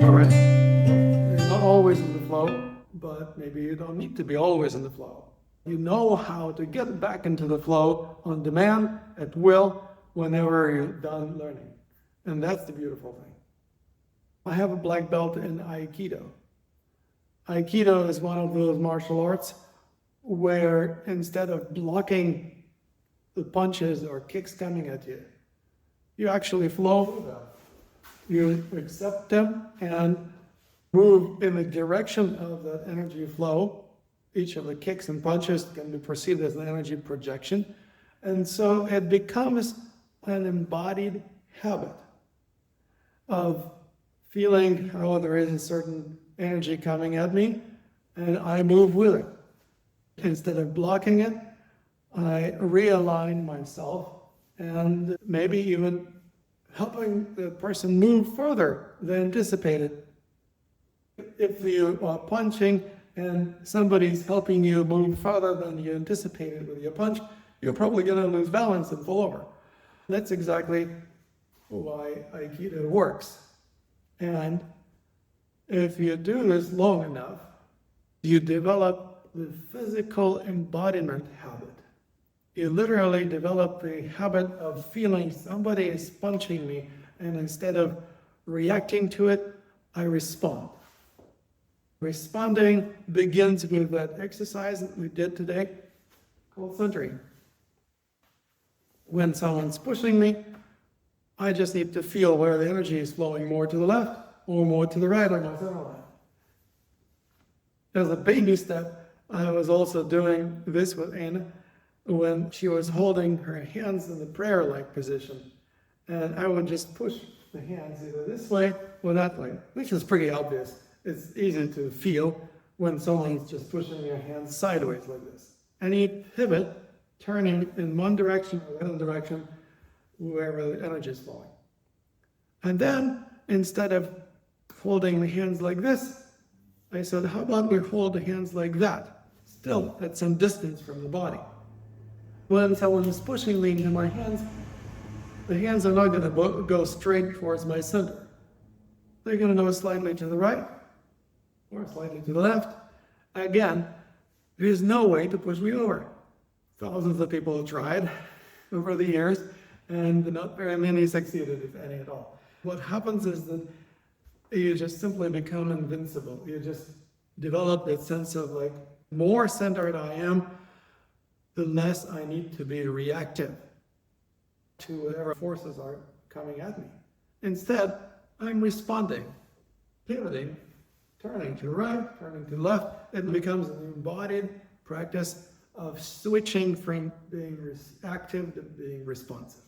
All right. Well, you're not always in the flow, but maybe you don't need to be always in the flow. You know how to get back into the flow on demand, at will, whenever you're done learning. And that's the beautiful thing. I have a black belt in Aikido. Aikido is one of those martial arts where instead of blocking the punches or kicks coming at you, you actually flow with them. You accept them and move in the direction of that energy flow. Each of the kicks and punches can be perceived as an energy projection. And so it becomes an embodied habit of feeling how there is a certain energy coming at me, and I move with it. Instead of blocking it, I realign myself and maybe even helping the person move further than anticipated. If you are punching and somebody's helping you move further than you anticipated with your punch, you're probably going to lose balance and fall over. That's exactly why Aikido works. And if you do this long enough, you develop the physical embodiment habit. You literally develop the habit of feeling somebody is punching me, and instead of reacting to it, I respond. Responding begins with that exercise that we did today called centering. When someone's pushing me, I just need to feel where the energy is flowing more to the left or more to the right or more to the left. As a baby step, I was also doing this with Anna when she was holding her hands in the prayer-like position. And I would just push the hands either this way or that way, which is pretty obvious. It's easy to feel when someone's just pushing their hands sideways like this. Any pivot, turning in one direction or the other direction, wherever the energy is flowing. And then, instead of holding the hands like this, I said, how about we hold the hands like that, still at some distance from the body. When someone is pushing me into my hands, the hands are not going to go straight towards my center. They're going to go slightly to the right or slightly to the left. Again, there is no way to push me over. Thousands of people have tried over the years, and not very many succeeded, if any at all. What happens is that you just simply become invincible. You just develop that sense of like, more centered I am, the less I need to be reactive to whatever forces are coming at me. Instead, I'm responding, pivoting, turning to the right, turning to the left. It becomes an embodied practice of switching from being reactive to being responsive.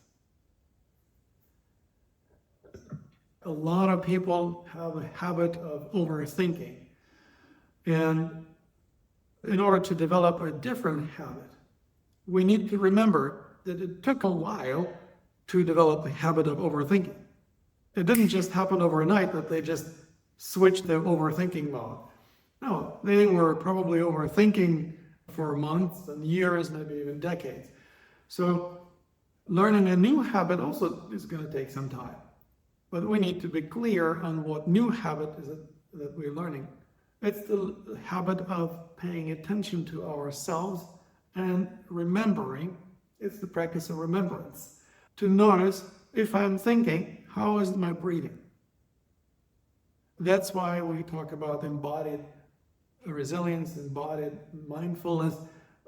A lot of people have a habit of overthinking. And in order to develop a different habit, we need to remember that it took a while to develop the habit of overthinking. It didn't just happen overnight that they just switched their overthinking mode. No, they were probably overthinking for months and years, maybe even decades. So learning a new habit also is going to take some time. But we need to be clear on what new habit is it that we're learning. It's the habit of paying attention to ourselves and remembering. It's the practice of remembrance. To notice, if I'm thinking, how is my breathing? That's why we talk about embodied resilience, embodied mindfulness.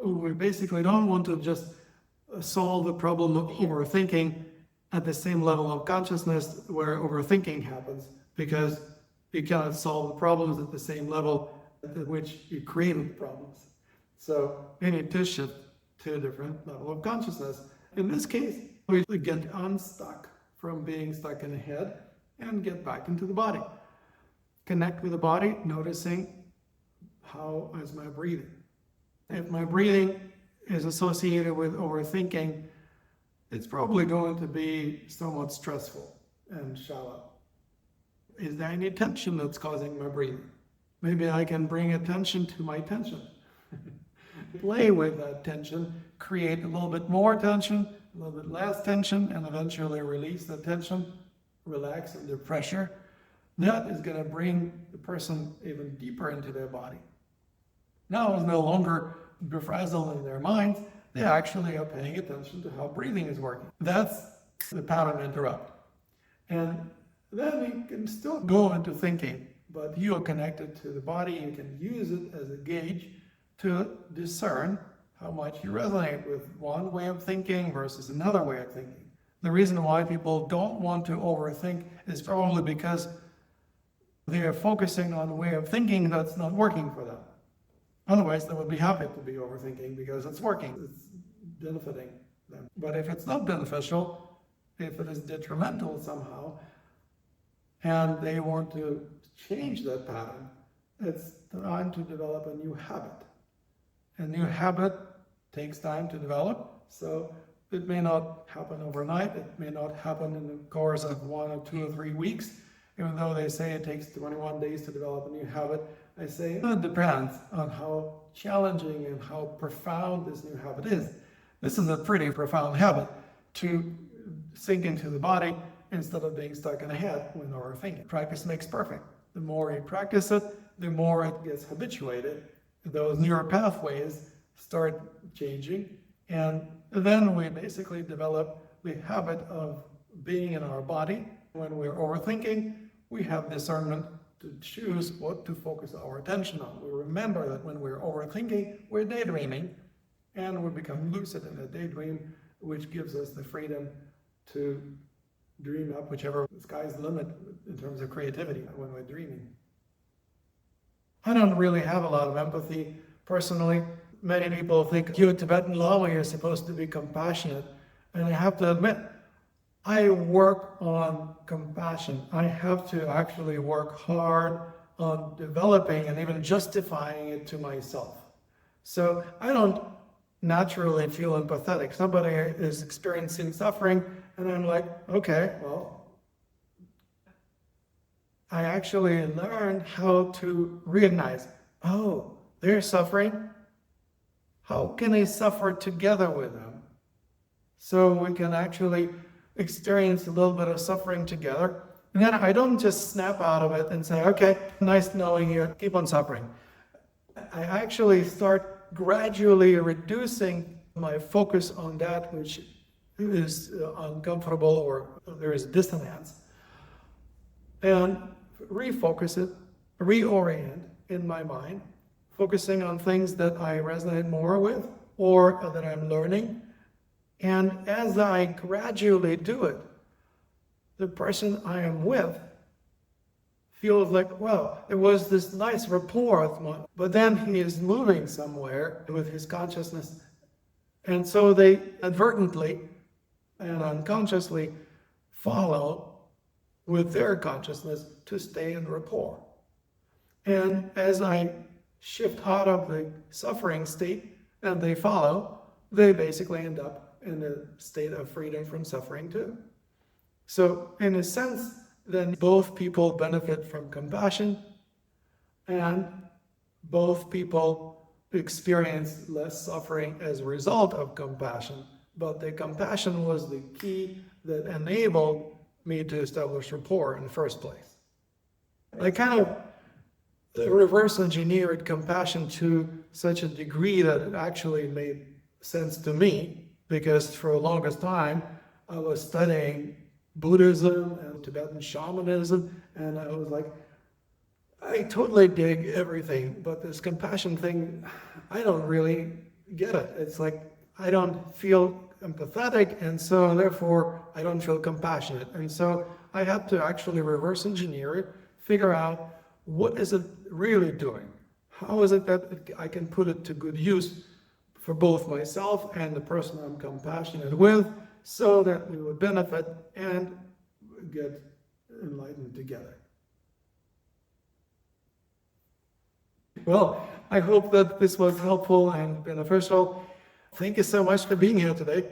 We basically don't want to just solve the problem of overthinking at the same level of consciousness where overthinking happens, because you cannot solve the problems at the same level at which you created the problems. So we need to shift to a different level of consciousness. In this case, we get unstuck from being stuck in the head and get back into the body. Connect with the body, noticing how is my breathing. If my breathing is associated with overthinking, it's probably going to be somewhat stressful and shallow. Is there any tension that's causing my breathing? Maybe I can bring attention to my tension. Play with that tension, create a little bit more tension, a little bit less tension, and eventually release the tension, relax under pressure. That is going to bring the person even deeper into their body. Now it's no longer frazzled in their minds. They actually are paying attention to how breathing is working. That's the pattern interrupt. And then we can still go into thinking, but you are connected to the body. You can use it as a gauge to discern how much you resonate with one way of thinking versus another way of thinking. The reason why people don't want to overthink is probably because they are focusing on a way of thinking that's not working for them. Otherwise, they would be happy to be overthinking because it's working, it's benefiting them. But if it's not beneficial, if it is detrimental somehow, and they want to change that pattern, it's time to develop a new habit. A new habit takes time to develop, so it may not happen overnight, it may not happen in the course of 1 or 2 or 3 weeks, even though they say it takes 21 days to develop a new habit. I say it depends on how challenging and how profound this new habit is. This is a pretty profound habit, to sink into the body instead of being stuck in the head when we're thinking. Practice makes perfect. The more you practice it, the more it gets habituated. Those neural pathways start changing, and then we basically develop the habit of being in our body. When we're overthinking, we have discernment to choose what to focus our attention on. We remember that when we're overthinking, we're daydreaming, and we become lucid in a daydream, which gives us the freedom to dream up whichever sky's the limit in terms of creativity when we're dreaming. I don't really have a lot of empathy personally. Many people think you're a Tibetan Lama, you're supposed to be compassionate. And I have to admit, I work on compassion. I have to actually work hard on developing and even justifying it to myself. So I don't naturally feel empathetic. Somebody is experiencing suffering, and I'm like, okay, well, I actually learned how to recognize, oh, they're suffering. How can I suffer together with them? So we can actually experience a little bit of suffering together. And then I don't just snap out of it and say, okay, nice knowing you, keep on suffering. I actually start gradually reducing my focus on that which is uncomfortable or there is dissonance, and refocus it, reorient in my mind, focusing on things that I resonate more with or that I'm learning. And as I gradually do it, the person I am with feels like, well, there was this nice rapport with mine, but then he is moving somewhere with his consciousness. And so they inadvertently and unconsciously follow with their consciousness to stay in rapport. And as I shift out of the suffering state and they follow, they basically end up in a state of freedom from suffering too. So in a sense, then both people benefit from compassion, and both people experience less suffering as a result of compassion. But the compassion was the key that enabled me to establish rapport in the first place. I kind of reverse engineered compassion to such a degree that it actually made sense to me, because for the longest time I was studying Buddhism and Tibetan shamanism, and I was like, I totally dig everything, but this compassion thing, I don't really get it. It's like I don't feel empathetic, and so therefore I don't feel compassionate. And so I had to actually reverse engineer it, figure out what is it really doing? How is it that I can put it to good use for both myself and the person I'm compassionate with, so that we would benefit and get enlightened together. Well, I hope that this was helpful and beneficial. Thank you so much for being here today.